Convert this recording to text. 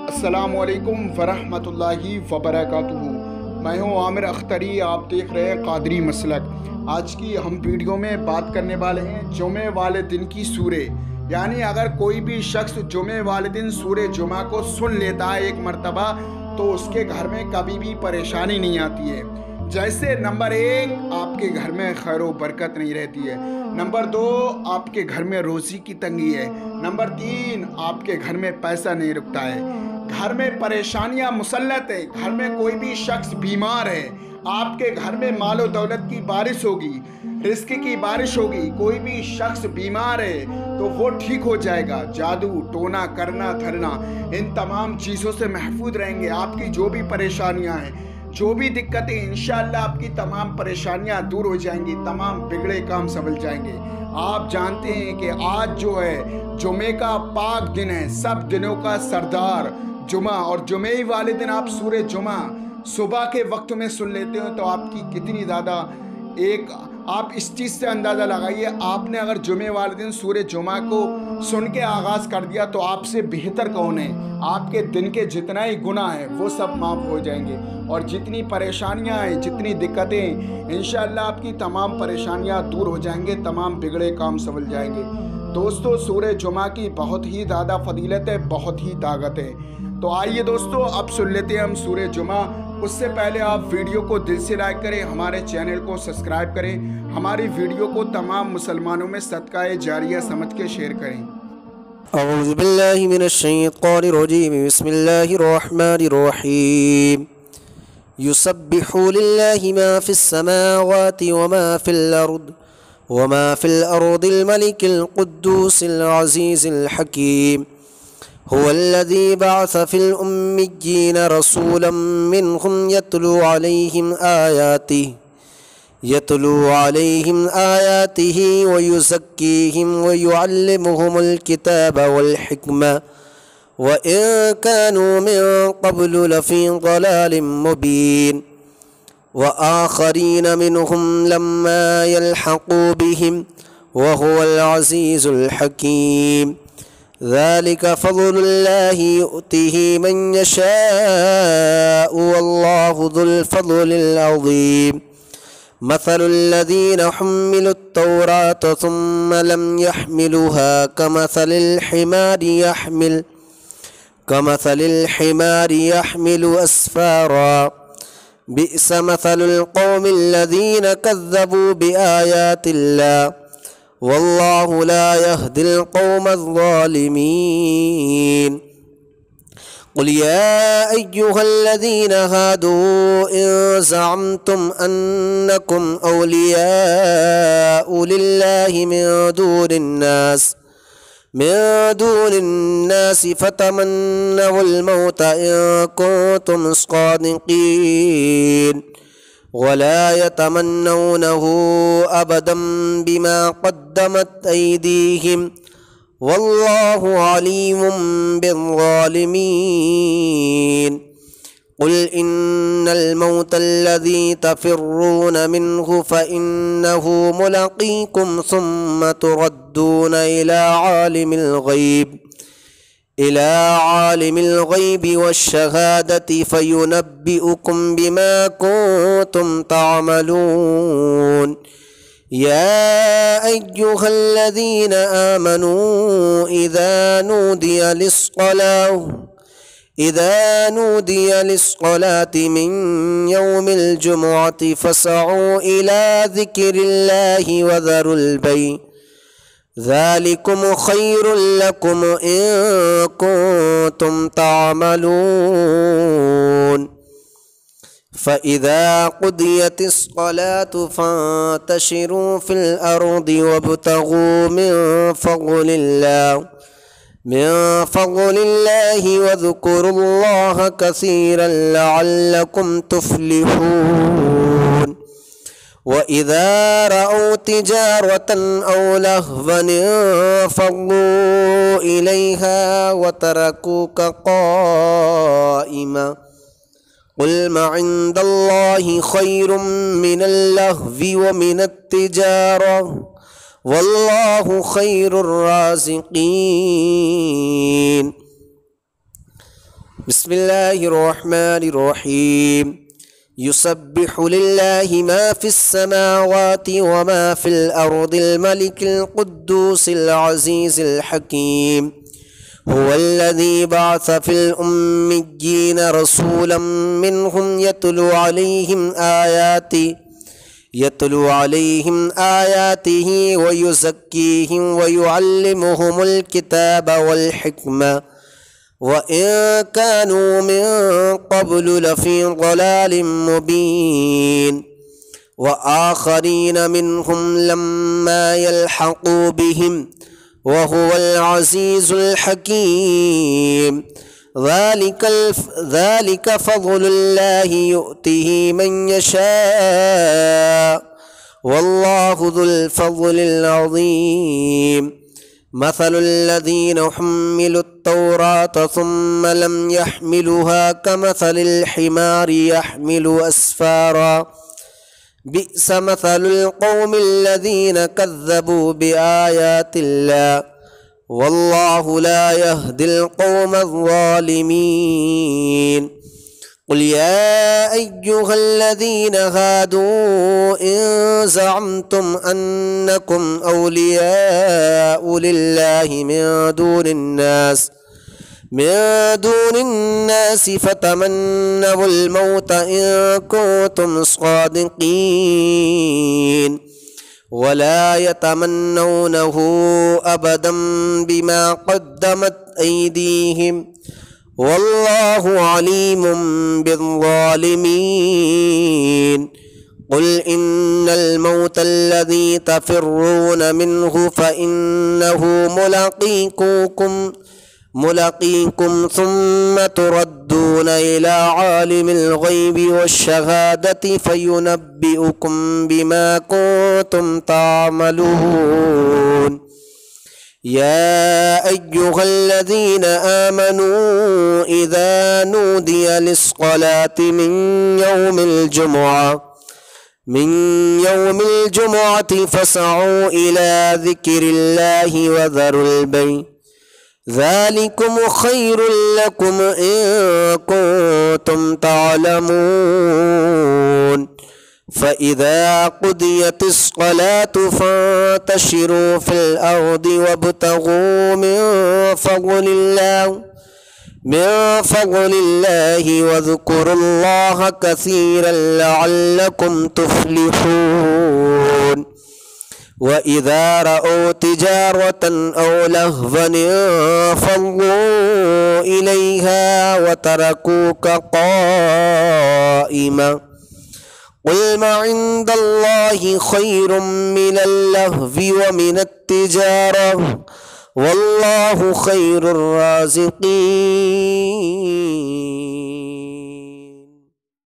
अस्सलामुअलैकुम वरहमतुल्लाहि वबरकातुहू। मैं हूं आमिर अख्तरी, आप देख रहे हैं कादरी मसलक। आज की हम वीडियो में बात करने वाले हैं जुमे वाले दिन की सूरे, यानी अगर कोई भी शख्स जुमे वाले दिन सूरे जुमा को सुन लेता है एक मर्तबा तो उसके घर में कभी भी परेशानी नहीं आती है। जैसे नंबर 1, आपके घर में खैर व बरकत नहीं रहती है। नंबर 2, आपके घर में रोज़ी की तंगी है। नंबर 3, आपके घर में पैसा नहीं रुकता है। घर में परेशानियां मुसल्लत है। घर में कोई भी शख्स बीमार है, आपके घर में मालो दौलत की बारिश होगी, रिस्क की बारिश होगी। कोई भी शख्स बीमार है तो वो ठीक हो जाएगा। जादू टोना करना धरना इन तमाम चीज़ों से महफूज रहेंगे। आपकी जो भी परेशानियां हैं, जो भी दिक्कतें, इंशाअल्लाह आपकी तमाम परेशानियां दूर हो जाएंगी, तमाम बिगड़े काम संभल जाएंगे। आप जानते हैं कि आज जो है जुमे का पाक दिन है, सब दिनों का सरदार जुमा, और जुमे वाले दिन आप सूरे जुमा सुबह के वक्त में सुन लेते हो तो आपकी कितनी ज़्यादा आप इस चीज़ से अंदाज़ा लगाइए, आपने अगर जुमे वाले दिन सूरे जुमा को सुन के आगाज़ कर दिया तो आपसे बेहतर कौन है। आपके दिन के जितना ही गुनाह है वो सब माफ़ हो जाएंगे, और जितनी परेशानियां हैं, जितनी दिक्कतें, इंशाअल्लाह आपकी तमाम परेशानियां दूर हो जाएंगे, तमाम बिगड़े काम संभल जाएंगे। दोस्तों, सूरे जुमा की बहुत ही ज़्यादा फजीलत है, बहुत ही ताकत है। तो आइए दोस्तों, अब सुन लेते हैं हम सूरे जुमा। उससे पहले आप वीडियो को दिल से लाइक करें, हमारे चैनल को सब्सक्राइब करें, हमारी वीडियो को तमाम मुसलमानों में सदका जारिया समझ के शेयर करें। औज़ु बिल्लाहि मिनश शैतानिर रजीम, बिस्मिल्लाहिर रहमानिर रहीम। युसब्बिहु लिल्लाहि मा फिस समावाति व मा फिल अर्दिल मलिकिल कुद्दूसिल अज़ीज़िल हकीम। हुवल्लज़ी बअस फिल उम्मिय्यीन रसूलन मिनहुम यतलू अलैहिम आयातिही व युज़क्कीहिम व युअल्लिमुहुमुल किताब वल हिक्मा व इन कानू मिन क़ब्लु लफ़ी ज़लालिम मुबीन व आख़रीन मिनहुम लम्मा यल्हक़ू बिहिम व हुवल अज़ीज़ुल हकीम। ज़ालिक फ़ज़्लुल्लाहि युअतीहि मन यशाअ वल्लाहु ज़ुल फ़ज़्लिल अज़ीम। मसलुल्लज़ीना हुम्मिलुत तौरात सुम्मा लम यहमिलुहा कमसलिल हिमारि यहमिलु अस्फ़ारा। बि'स मसलुल क़ौमिल्लज़ीना कज़्ज़बू बिआयातिल्लाह वल्लाहु ला यहदिल क़ौमज़ ज़ालिमीन। क़ुल या अय्युहल्लज़ीना हादू इन ज़अमतुम अन्नकुम औलियाउ लिल्लाहि मिन दूनिन्नास फ़तमन्नवुल मौत इन कुन्तुम सादिक़ीन वला यतमन्नौनहु अबदन बिमा क़द्दमत ऐदीहिम वल्लाहु अलीमुम बिज़्ज़ालिमीन। क़ुल इन्नल मौतल्लज़ी तफ़िर्रून मिन्हु फ़इन्नहु मुलाक़ीकुम सुम्मा तुरद्दून इला आलिमिल ग़ैबि वश्शहादति फ़युनब्बिउकुम बिमा कुन्तुम तअमलून। या अय्युहल्लज़ीना आमनू इज़ा नूदिया लिस्सलाति मिन यौमिल जुमुअति फ़सअू इला ज़िक्रिल्लाहि व ज़रुल बैअ ज़ालिकुम खैरुल लकुम इन कुन्तुम तअमलून। फ़इज़ा क़ुदियतिस्सलातु फ़ंतशिरू फ़िल अर्दि वब्तग़ू मिन फ़ज़्लिल्लाहि वज़्कुरुल्लाह कसीरन लअल्लकुम तुफ़्लिहून। वइज़ा रअऊ तिजारतन औ लहवन इंफ़ज़्ज़ू इलैहा वतरकूका क़ाइमा। क़ुल मा इंदल्लाहि खैरुम मिनल लहवी व मिनत तिजारा वल्लाहु खैरुर राज़िक़ीन। बिस्मिल्लाहिर्रहमानिर्रहीम। युसब्बिहु लिल्लाहि मा फिस समावाति व मा फिल अर्दिल मलिकिल कुद्दूसिल अज़ीज़िल हकीम। हुवल्लज़ी बअस फिल उम्मिय्यीन रसूलन मिनहुम यतलू अलैहिम आयातिही व युज़क्कीहिम व युअल्लिमुहुमुल किताब वल हिक्मा व इन कानू मिन क़ब्लु लफ़ी ज़लालिम मुबीन। व आख़रीन मिनहुम लम्मा यल्हक़ू बिहिम व हुवल अज़ीज़ुल हकीम। ज़ालिक फ़ज़्लुल्लाहि युअ्तिही मन यशा वल्लाहु ज़ुल फ़ज़्लिल अज़ीम। मसलुल्लज़ीन हुम्मिलुत तौरात सुम्मा लम यहमिलुहा कमसलिल हिमारि यहमिलु अस्फ़ारा बि'स मसलुल क़ौमिल्लज़ीन कज़्ज़बू बिआयातिल्लाह वल्लाहु ला यहदिल क़ौमज़्ज़ालिमीन। क़ुल या अय्युहल्लज़ीन हादू इन ज़अम्तुम अन्नकुम औलियाउ लिल्लाहि मिन दूनिन्नास फ़तमन्नवुल मौत इन कुन्तुम सादिक़ीन वला यतमन्नौनहु अबदन बिमा क़द्दमत ऐदीहिम वल्लाहु अलीमुम बिज़्ज़ालिमीन। क़ुल इन्नल मौतल्लज़ी तफ़िर्रून मिन्हु फ़इन्नहु मुलाक़ीकुम सुम्मा तुरद्दून इला आलिमिल ग़ैबि वश्शहादति फ़युनब्बिउकुम बिमा कुन्तुम तामलून। या अय्युहल्लज़ीन आमनू इज़ा नूदिय लिस्सलाति मिन यौमिल जुमुअति फ़सअू इला ज़िक्रिल्लाहि व ज़रुल बैअ ज़ालिकुम ख़ैरुल लकुम इन कुन्तुम तअलमून। फ़इज़ा क़ुदियतिस्सलातु फ़ंतशिरू फ़िल अर्दि वब्तग़ू मिन फ़ज़्लिल्लाहि वज़्कुरुल्लाह कसीरन लअल्लकुम तुफ़्लिहून। वइज़ा रअू तिजारतन औ लहवन इंफ़ज़्ज़ू इलैहा वतरकूक क़ाइमा। क़ुल मा इंदल्लाहि ख़ैरुम मिनल लह्वी व मिनत तिजारह वल्लाहु ख़ैरुर राज़िक़ीन।